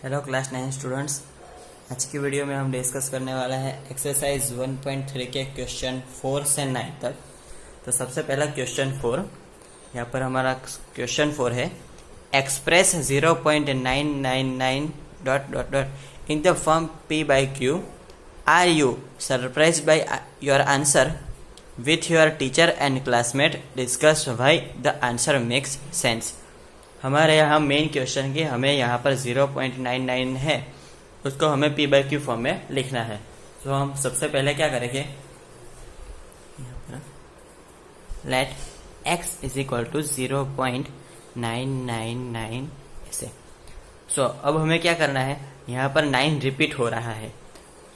Hello class 9 students. आज की video में हम डिस्कस करने वाला है एक्सरसाइज 1.3 के क्वेश्चन 4 से 9 तक। तो सबसे पहला क्वेश्चन 4, यहाँ पर हमारा क्वेश्चन 4 है express 0.999 dot dot dot in the form P by Q। Are you surprise by your answer with your teacher and classmate, discuss why the answer makes sense. हमारे यहाँ मेन क्वेश्चन की हमें यहाँ पर 0.99 है, उसको हमें P by Q फॉर्म में लिखना है। तो हम सबसे पहले क्या करेंगे, let x is equal to 0.999 ऐसे। अब हमें क्या करना है, यहाँ पर 9 रिपीट हो रहा है।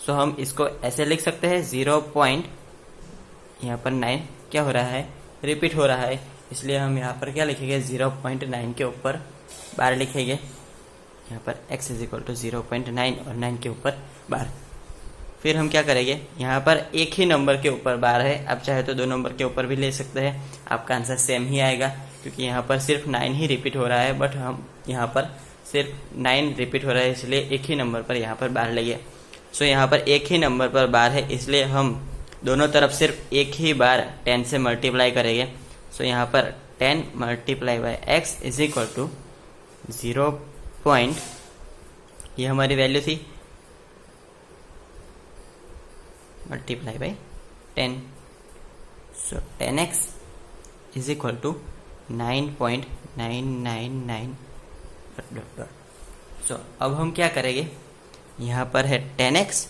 हम इसको ऐसे लिख सकते हैं 0. यहाँ पर 9 क्या हो रहा है, रिपीट हो रहा है, इसलिए हम यहाँ पर क्या लिखेंगे 0.9 के ऊपर बार लिखेंगे। यहाँ पर x इज इक्वल टू 0.9 और 9 के ऊपर बार। फिर हम क्या करेंगे, यहाँ पर एक ही नंबर के ऊपर बार है, आप चाहे तो 2 नंबर के ऊपर भी ले सकते हैं, आपका आंसर सेम ही आएगा, क्योंकि यहाँ पर सिर्फ 9 ही रिपीट हो रहा है। बट हम यहाँ पर सिर्फ 9 रिपीट हो रहा है, इसलिए एक ही नंबर पर यहाँ पर बार लेंगे। यहाँ पर एक ही नंबर पर बार है, इसलिए हम दोनों तरफ सिर्फ एक ही बार 10 से मल्टीप्लाई करेंगे। यहाँ पर 10 multiply by x is equal to 0. ये हमारी वैल्यू थी, multiply by 10। 10x is equal to 9.999. अब हम क्या करेंगे, यहाँ पर है 10x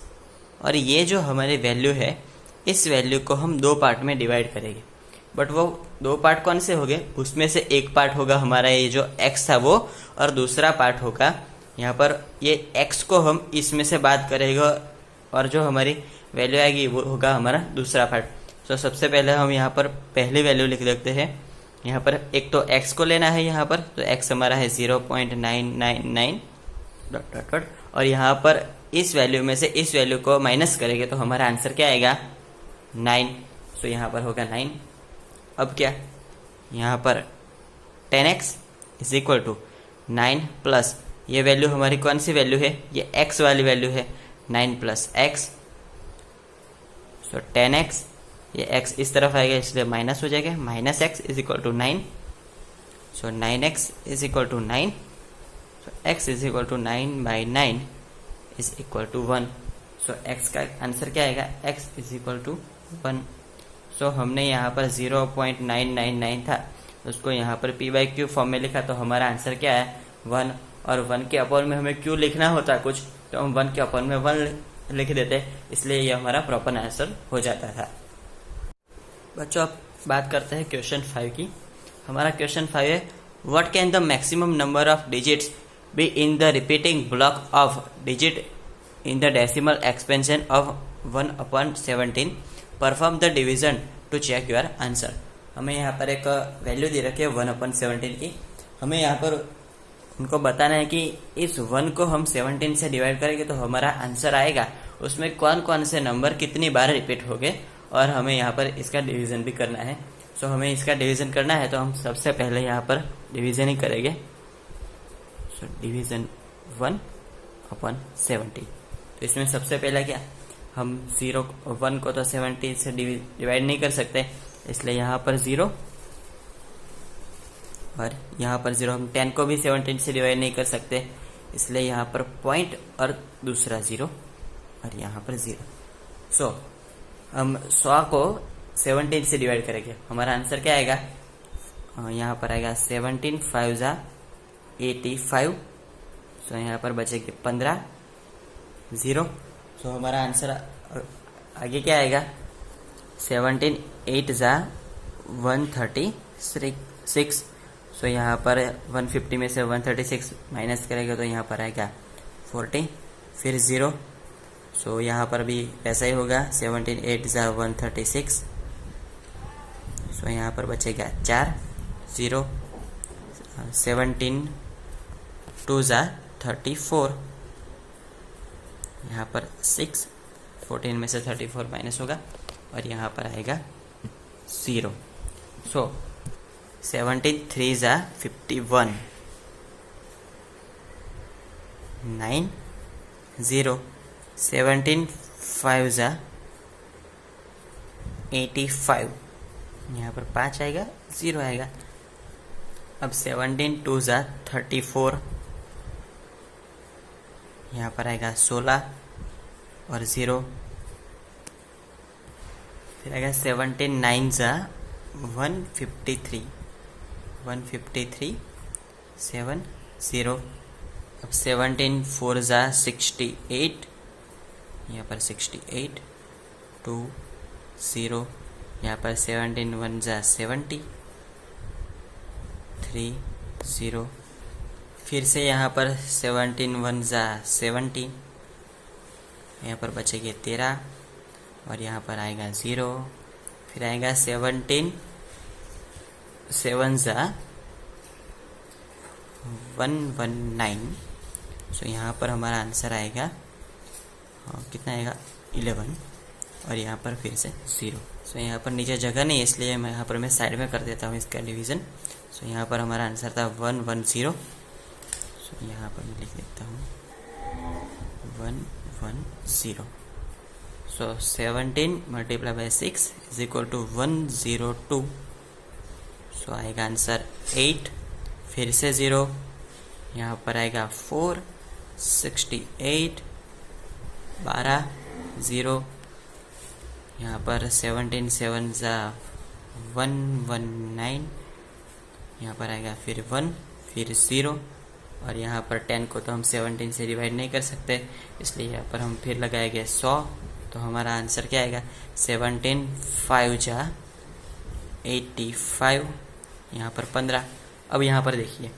और ये जो हमारी वैल्यू है, इस वैल्यू को हम 2 पार्ट में डिवाइड करेंगे। बट वो 2 पार्ट कौन से हो गए, उसमें से एक पार्ट होगा हमारा ये जो x था वो, और दूसरा पार्ट होगा यहाँ पर ये x को हम इसमें से बात करेंगे और जो हमारी वैल्यू आएगी वो होगा हमारा दूसरा पार्ट। सबसे पहले हम यहाँ पर पहली वैल्यू लिख देते हैं। यहाँ पर एक तो x को लेना है, यहाँ पर तो x हमारा है 0.999 डॉट डॉट डॉट, और यहाँ पर इस वैल्यू में से इस वैल्यू को माइनस करेंगे तो हमारा आंसर क्या आएगा 9। यहाँ पर होगा 9। अब क्या, यहाँ पर 10x is equal to 9 plus ये वैल्यू हमारी कौन सी वैल्यू है, ये x वाली वैल्यू है, 9 प्लस x। 10x, ये x इस तरफ आएगा इसलिए माइनस हो जाएगा, minus x is equal to 9। 9x is equal to 9। x is equal to 9 by 9 is equal to 1। x का आंसर क्या आएगा, x इज इक्वल टू 1। हमने यहाँ पर 0.999 था, उसको यहाँ पर P by Q फॉर्म में लिखा, तो हमारा आंसर क्या है 1। और 1 के अपॉन में हमें Q लिखना होता कुछ, तो हम 1 के अपॉन में 1 लिख देते, इसलिए ये हमारा प्रॉपर आंसर हो जाता था। बच्चों अब बात करते हैं क्वेश्चन 5 की। हमारा क्वेश्चन 5 है what can the maximum number of digits be in the repeating block of digit in the decimal expansion of 1/17। Perform the division to check your answer. हमें यहाँ पर एक वैल्यू दे रखी है 1/17 की। हमें यहाँ पर उनको बताना है कि इस 1 को हम 17 से डिवाइड करेंगे तो हमारा आंसर आएगा, उसमें कौन कौन से नंबर कितनी बार रिपीट हो गए, और हमें यहाँ पर इसका डिवीजन भी करना है। हमें इसका डिवीजन करना है तो हम सबसे पहले यहाँ पर डिवीजन ही करेंगे। डिवीजन 1/17। तो इसमें सबसे पहले क्या, हम 1 को तो 17 से डिवाइड नहीं कर सकते, इसलिए यहाँ पर 0 और यहाँ पर 0। हम 10 को भी 17 से डिवाइड नहीं कर सकते, इसलिए यहाँ पर पॉइंट और दूसरा 0 और यहाँ पर 0। हम 100 को 17 से डिवाइड करेंगे, हमारा आंसर क्या आएगा, यहाँ पर आएगा 17 5 × 85। यहाँ पर बचेगी 15 0। हमारा आंसर आगे क्या आएगा, 17 8 × 136। यहाँ पर 150 में से 136 माइनस करेगा तो यहाँ पर आएगा 40, फिर 0। यहाँ पर भी वैसा ही होगा, 17 8 × 136। यहाँ पर बचेगा 4 0। 17 2 × 34, यहाँ पर 6, 14 में से 34 माइनस होगा और यहाँ पर आएगा 0। 17 3 × 51, 9 0 17 5 जा 85, यहाँ पर 5 आएगा 0 आएगा। अब 17 2 जा 34, यहाँ पर आएगा 16 और 0, फिर आएगा 17 9 जा 153 7 0। अब 17 4 जा 68, यहाँ पर 68 2 0, यहाँ पर 17 1 जा 70 3 0, फिर से यहाँ पर 17 1 जा 17, यहाँ पर बचेंगे 13 और यहाँ पर आएगा 0, फिर आएगा 17 7 जा 119। सो यहाँ पर हमारा आंसर आएगा कितना आएगा 11, और यहाँ पर फिर से 0। सो यहाँ पर नीचे जगह नहीं है, इसलिए मैं यहाँ पर मैं साइड में कर देता हूँ इसका डिवीज़न। सो यहाँ पर हमारा आंसर था 110। सो यहाँ पर मैं लिख देता हूँ 110। So 17 multiply by 6 is equal to 102। So आएगा आंसर 8, फिर से 0, यहाँ पर आएगा 4 68 12 0, यहाँ पर 17 7 जा 119, यहाँ पर आएगा फिर 1 फिर 0, और यहाँ पर 10 को तो हम 17 से डिवाइड नहीं कर सकते, इसलिए यहाँ पर हम फिर लगाएंगे 100। तो हमारा आंसर क्या आएगा 17 5 जा 85, यहाँ पर 15। अब यहाँ पर देखिए,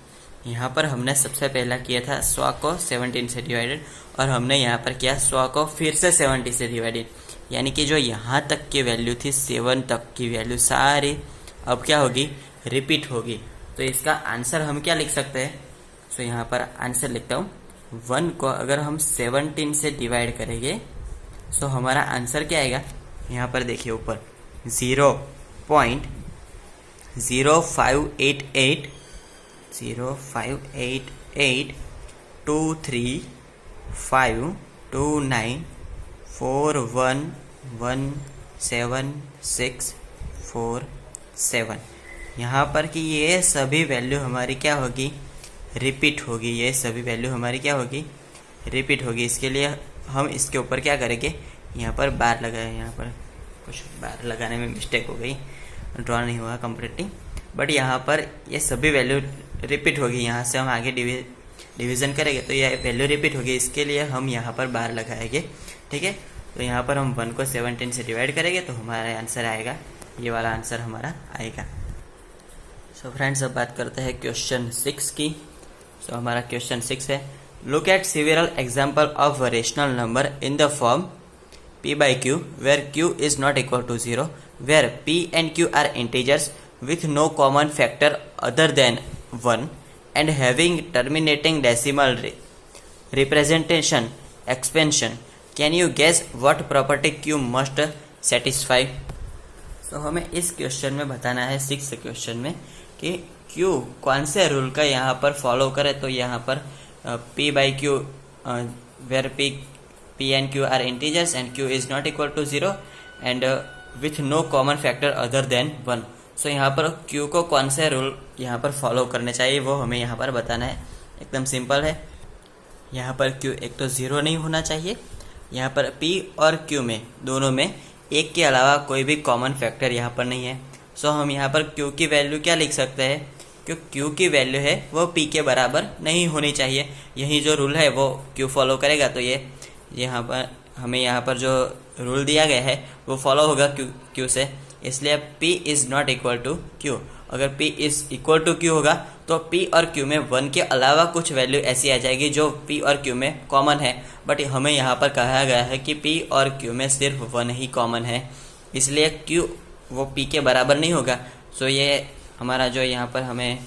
यहाँ पर हमने सबसे पहला किया था 100 को 17 से डिवाइडेड, और हमने यहाँ पर किया 100 को फिर से 70 से डिवाइडेड, यानी कि जो यहाँ तक की वैल्यू थी 7 तक की वैल्यू सारी अब क्या होगी, रिपीट होगी। तो इसका आंसर हम क्या लिख सकते हैं, सो यहाँ पर आंसर लिखता हूँ 1 को अगर हम 17 से डिवाइड करेंगे सो हमारा आंसर क्या आएगा, यहाँ पर देखिए ऊपर 0.0588 2388239411767। यहाँ पर कि ये सभी वैल्यू हमारी क्या होगी, रिपीट होगी। ये सभी वैल्यू हमारी क्या होगी, रिपीट होगी। इसके लिए हम इसके ऊपर क्या करेंगे, यहाँ पर बार लगाए, यहाँ पर कुछ बार लगाने में मिस्टेक हो गई, ड्रॉ नहीं हुआ कम्प्लीटली, बट यहाँ पर ये सभी वैल्यू रिपीट होगी। यहाँ से हम आगे डिवीज़न करेंगे तो ये वैल्यू रिपीट होगी, इसके लिए हम यहाँ पर बार लगाएंगे, ठीक है। तो यहाँ पर हम 1 को 17 से डिवाइड करेंगे तो हमारा आंसर आएगा, ये वाला आंसर हमारा आएगा। सो फ्रेंड्स, अब बात करते हैं क्वेश्चन 6 की। सो हमारा क्वेश्चन 6 है, look at several example of rational number in the form p by q where q is not equal to 0, where p and q are integers with no common factor other than 1 and having terminating decimal representation expansion. Can you guess what property q must satisfy? तो हमें इस question में बताना है 6 question में कि q कौन से रूल का यहाँ पर फॉलो करे। तो यहाँ पर p by q where p and q are integers and q is not equal to 0 and with no common factor other than 1. सो यहाँ पर q को कौन से रूल यहाँ पर फॉलो करने चाहिए वो हमें यहाँ पर बताना है। एकदम सिंपल है, यहाँ पर q एक तो 0 नहीं होना चाहिए, यहाँ पर p और q में दोनों में एक के अलावा कोई भी कॉमन फैक्टर यहाँ पर नहीं है। सो हम यहाँ पर q की वैल्यू क्या लिख सकते हैं, क्योंकि q की वैल्यू है वो p के बराबर नहीं होनी चाहिए। यही जो रूल है वो q फॉलो करेगा, तो ये यहाँ पर हमें यहाँ पर जो रूल दिया गया है वो फॉलो होगा q से, इसलिए p is not equal to q। अगर p is equal to q होगा तो p और q में 1 के अलावा कुछ वैल्यू ऐसी आ जाएगी जो p और q में कॉमन है, बट हमें यहाँ पर कहा गया है कि p और q में सिर्फ 1 ही कॉमन है, इसलिए q वो p के बराबर नहीं होगा। सो ये हमारा जो यहाँ पर हमें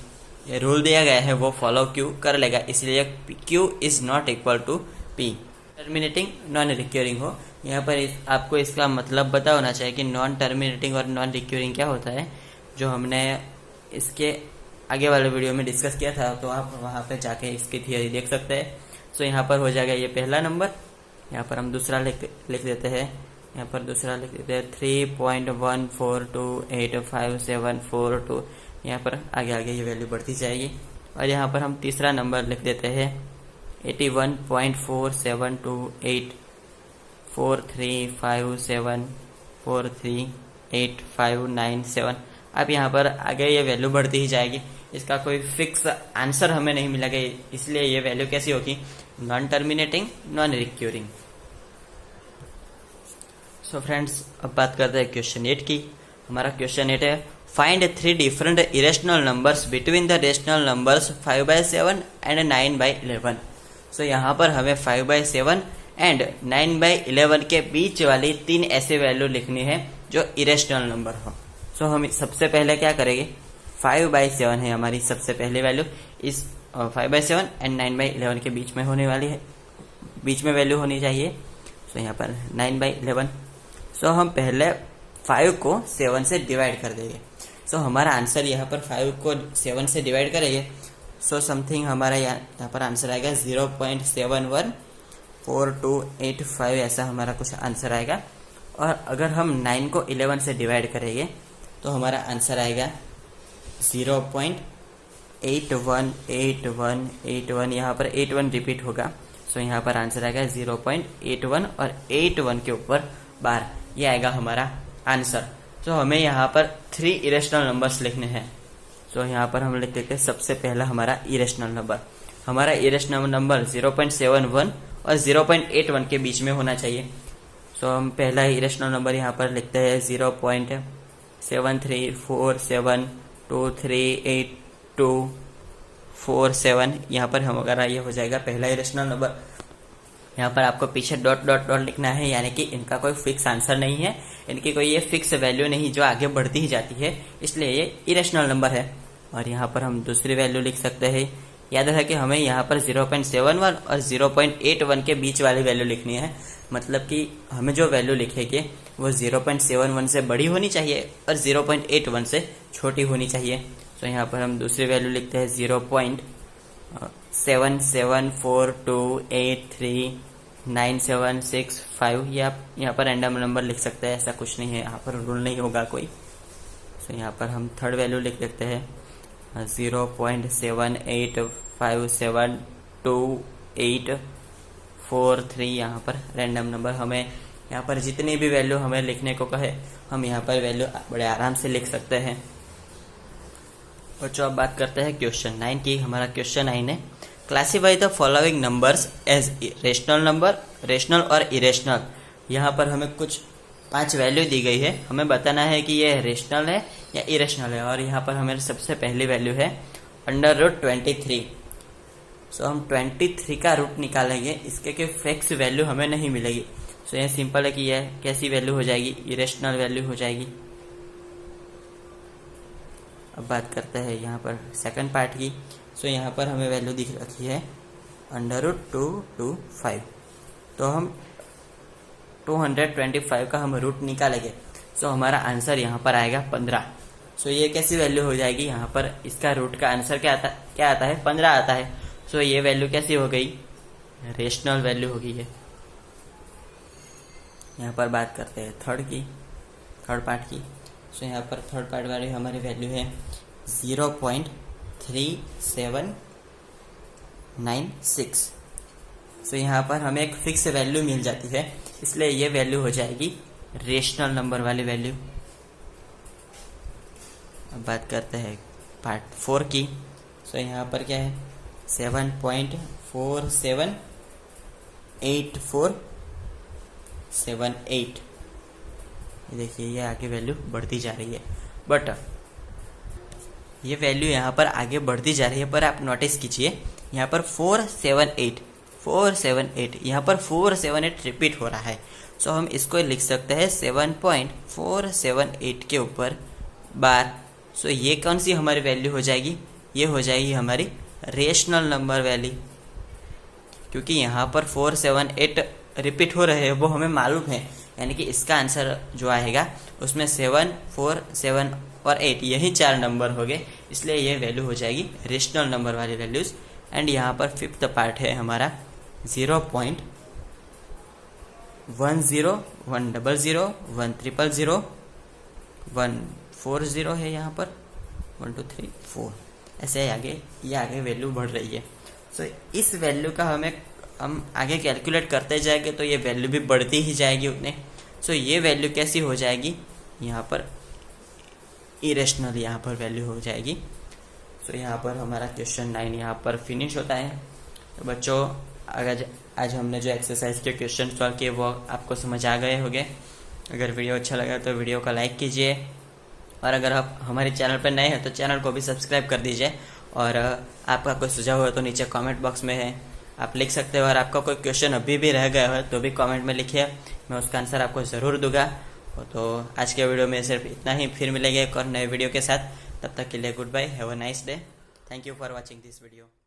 ये रूल दिया गया है वो फॉलो q कर लेगा, इसलिए q is not equal to p। Terminating non recurring हो, यहाँ पर आपको इसका मतलब पता होना चाहिए कि नॉन टर्मिनेटिंग और नॉन रिक्योरिंग क्या होता है, जो हमने इसके आगे वाले वीडियो में डिस्कस किया था, तो आप वहाँ पे जाके इसकी थियरी देख सकते हैं। सो यहाँ पर हो जाएगा ये पहला नंबर, यहाँ पर हम दूसरा लिख देते हैं, यहाँ पर दूसरा लिख देते हैं 3.14285742। यहाँ पर आगे आगे ये वैल्यू बढ़ती जाएगी। और यहाँ पर हम तीसरा नंबर लिख देते हैं 81.47284357438597। अब यहाँ पर आगे ये वैल्यू बढ़ती ही जाएगी। इसका कोई फिक्स आंसर हमें नहीं मिलेगा, इसलिए ये वैल्यू कैसी होगी, non terminating, non recurring. So friends, अब बात करते हैं क्वेश्चन 8 की। हमारा क्वेश्चन 8 है find 3 different irrational numbers between the rational numbers 5/7 and 9/11। सो यहाँ पर हमें 5/7 एंड 9/11 के बीच वाली 3 ऐसे वैल्यू लिखनी है जो इरेशनल नंबर हो। सो हम सबसे पहले क्या करेंगे, 5/7 है हमारी सबसे पहली वैल्यू, इस 5/7 एंड 9/11 के बीच में होने वाली है, बीच में वैल्यू होनी चाहिए। सो यहाँ पर 9/11। सो हम पहले 5 को 7 से डिवाइड कर देंगे। सो हमारा आंसर यहाँ पर 5 को 7 से डिवाइड करेंगे। सो समथिंग हमारा यहाँ पर आंसर आएगा 0.714285, ऐसा हमारा कुछ आंसर आएगा। और अगर हम 9 को 11 से डिवाइड करेंगे तो हमारा आंसर आएगा 0.818181। यहाँ पर 81 रिपीट होगा। सो यहाँ पर आंसर आएगा 0.81 और 81 के ऊपर बार, ये आएगा हमारा आंसर। तो हमें यहाँ पर 3 इरेशनल नंबर्स लिखने हैं। तो यहाँ पर हम लिख देते हैं सबसे पहला हमारा इरेशनल नंबर। हमारा इरेशनल नंबर 0.71 और 0.81 के बीच में होना चाहिए। सो हम पहला इरेशनल नंबर यहाँ पर लिखते हैं 0.7347323824 यहाँ पर हमारा ये हो जाएगा पहला इरेशनल नंबर। यहाँ पर आपको पीछे डॉट डॉट डॉट लिखना है, यानी कि इनका कोई फिक्स आंसर नहीं है, इनकी कोई ये फिक्स वैल्यू नहीं जो आगे बढ़ती ही जाती है, इसलिए ये इरेशनल नंबर है। और यहाँ पर हम दूसरी वैल्यू लिख सकते हैं। याद रखें कि हमें यहाँ पर 0.71 और 0.81 के बीच वाली वैल्यू लिखनी है, मतलब कि हमें जो वैल्यू लिखेंगे वो 0.71 से बड़ी होनी चाहिए और 0.81 से छोटी होनी चाहिए। तो यहाँ पर हम दूसरी वैल्यू लिखते हैं 0.7742839765। या आप यहाँ पर रैंडम नंबर लिख सकते हैं, ऐसा कुछ नहीं है, यहाँ पर रूल नहीं होगा कोई। तो यहाँ पर हम थर्ड वैल्यू लिख देते हैं 0.78572843। यहाँ पर रैंडम नंबर, हमें यहाँ पर जितनी भी वैल्यू हमें लिखने को कहे हम यहाँ पर वैल्यू बड़े आराम से लिख सकते हैं। और जो अब बात करते हैं क्वेश्चन 9 की। हमारा क्वेश्चन 9 है classify the following numbers as rational number, rational और इरेशनल। यहाँ पर हमें कुछ 5 वैल्यू दी गई है, हमें बताना है कि ये रेशनल है या इरेशनल है। और यहाँ पर हमें सबसे पहली वैल्यू है √23। सो हम 23 का रूट निकालेंगे, इसके के फिक्स वैल्यू हमें नहीं मिलेगी। सो ये सिंपल है कि यह कैसी वैल्यू हो जाएगी, इरेशनल वैल्यू हो जाएगी। अब बात करते हैं यहाँ पर सेकंड पार्ट की। सो यहाँ पर हमें वैल्यू दिख रखी है √225। तो हम 225 का हम रूट निकालेंगे। सो हमारा आंसर यहाँ पर आएगा 15। सो ये कैसी वैल्यू हो जाएगी, यहाँ पर इसका रूट का आंसर क्या आता है 15 आता है। सो ये वैल्यू कैसी हो गई, रेशनल वैल्यू हो गई है। यहाँ पर बात करते हैं थर्ड पार्ट की। सो यहाँ पर थर्ड पार्ट वाली हमारी वैल्यू है 0.3796। सो यहाँ पर हमें एक फिक्स वैल्यू मिल जाती है, इसलिए ये वैल्यू हो जाएगी रेशनल नंबर वाली वैल्यू। अब बात करते हैं पार्ट 4 की। सो यहाँ पर क्या है 7.478478। देखिए ये आगे वैल्यू बढ़ती जा रही है, बट ये वैल्यू यहाँ पर आगे बढ़ती जा रही है। पर आप नोटिस कीजिए यहाँ पर 478 यहाँ पर 478 रिपीट हो रहा है। सो हम इसको लिख सकते हैं 7.478 के ऊपर बार। सो ये कौन सी हमारी वैल्यू हो जाएगी, ये हो जाएगी हमारी रेशनल नंबर वैल्यू, क्योंकि यहाँ पर 478 रिपीट हो रहे हैं वो हमें मालूम है, यानी कि इसका आंसर जो आएगा उसमें 7, 4, 7 और 8 यही 4 नंबर हो गए, इसलिए ये वैल्यू हो जाएगी रेशनल नंबर वाली वैल्यूज। एंड यहाँ पर फिफ्थ पार्ट है हमारा 0.10 100 100 140 है यहाँ पर 1 2 3 4 ऐसे आगे ये आगे वैल्यू बढ़ रही है। सो इस वैल्यू का हम आगे कैलकुलेट करते जाएंगे तो ये वैल्यू भी बढ़ती ही जाएगी उतने। सो ये वैल्यू कैसी हो जाएगी, यहाँ पर इरेशनल यहाँ पर वैल्यू हो जाएगी। सो यहाँ पर हमारा क्वेश्चन 9 यहाँ पर फिनिश होता है। तो बच्चों अगर आज हमने जो एक्सरसाइज के क्वेश्चन सॉल्व किए वो आपको समझ आ गए होंगे। अगर वीडियो अच्छा लगा तो वीडियो को लाइक कीजिए, और अगर आप हमारे चैनल पर नए हैं तो चैनल को भी सब्सक्राइब कर दीजिए। और आपका कोई सुझाव हो तो नीचे कमेंट बॉक्स में है आप लिख सकते हो, और आपका कोई क्वेश्चन अभी भी रह गया हो तो भी कमेंट में लिखिए, मैं उसका आंसर आपको ज़रूर दूंगा। तो आज के वीडियो में सिर्फ इतना ही, फिर मिलेंगे एक और नए वीडियो के साथ। तब तक के लिए good bye, have a nice day, thank you for watching this video.